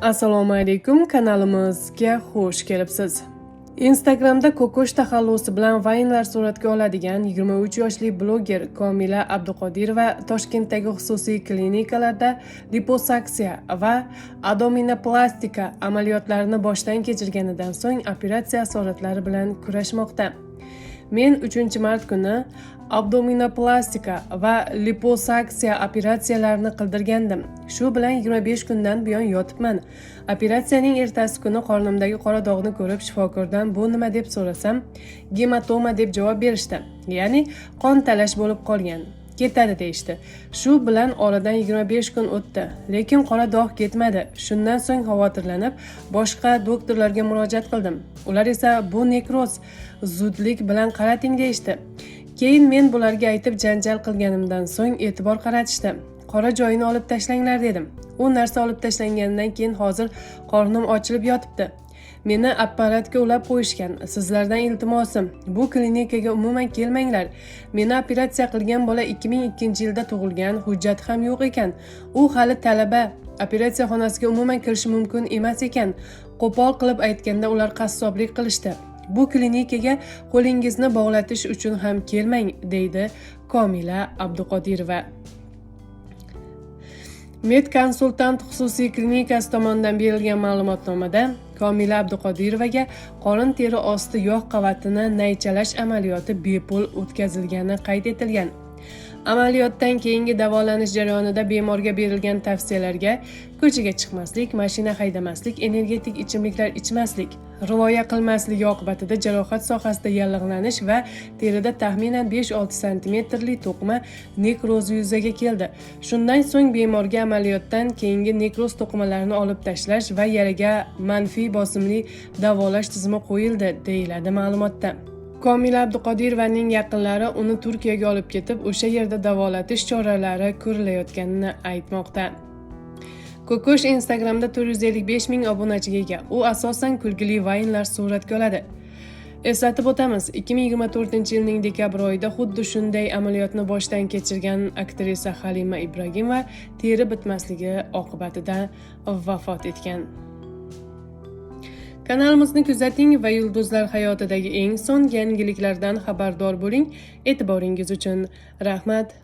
Assalomu alaykum, kanalimizga xush kelibsiz. Instagramda ko'kosh taxallusi bilan vaynlar suratga oladigan 23 yoshli bloger Komila Abduqodirova Toshkentdagi xususiy klinikalarda liposaksiya va abdominoplastika amaliyotlarini boshdan kechirganidan so'ng operatsiya asoratlari bilan kurashmoqda. Men 3-mart kuni abdominoplastika va liposaksiya operatsiyalarini qildirgandim. Shu bilan 25 kundan buyon yotibman. Operatsiyaning ertasi kuni qornimdagi qora dog'ni ko'rib shifokordan bu nima deb so'rasam, gematoma deb javob berishdi. Ya'ni qon talash bo'lib qolgan. Ketadi deyishdi. Shu bilan oradan 25 kun o'tdi, lekin qora dog' ketmadi. Shundan so'ng xavotirlanib, boshqa doktorlarga murojaat qildim. Ular esa bu nekroz, zudlik bilan qarating deyishdi. Keyin men bularga aytib janjal qilganimdan so'ng e'tibor qaratishdi. Qora joyini olib tashlanglar dedim. U narsa olib tashlangandan keyin hozir qornim ochilib yotibdi. Meni apparatga ulab qo'yishgan. Sizlardan iltimosim, bu klinikaga umuman kelmanglar. Meni operatsiya qilgan bola 2002-yilda tug'ilgan, hujjati ham yo'q ekan. U hali talaba. Operatsiya xonasiga umuman kirishi mumkin emas ekan. Qo'pol qilib aytganda ular qassoblik qilishdi. Bu klinikaga qo'lingizni bog'latish uchun ham kelmang, deydi Komila Abduqodirova. Medkonsultant xususiy klinikasi tomonidan berilgan ma'lumotnomada Komila Abduqodirovaga qorin teri osti yog' qavatini naychalash amaliyoti bepul o'tkazilgani qayd etilgan. Amaliyotdan keyingi davolanish jarayonida bemorga berilgan tavsiyalarga ko'chaga chiqmaslik, mashina haydamaslik, energetik ichimliklar ichmaslik, rivoya qilmasligi oqibatida jarohat sohasida yallig'lanish va terida taxminan 5-6 santimetrli to'qima nekrozi yuzaga keldi. Shundan so'ng bemorga amaliyotdan keyingi nekroz to'qimalarini olib tashlash va yaraga manfiy bosimli davolash tizimi qo'yildi, deyiladi ma'lumotda. Komila Abduqodirovaning yaqinlari uni Turkiyaga olib ketib, o'sha yerda davolatish choralari ko'rilayotganini aytmoqda. Ko'kosh Instagramda 455 ming obunachiga ega. U asosan kulgili vaynlar suratga oladi. Eslatib o'tamiz, 2024-yilning dekabr oyida xuddi shunday amaliyotni boshdan kechirgan aktrisa Halima Ibragimova teri bitmasligi oqibatida vafot etgan. Kanalimizni kuzating va yulduzlar hayotidagi eng so'nggi yangiliklardan xabardor bo'ling. E'tiboringiz uchun rahmat.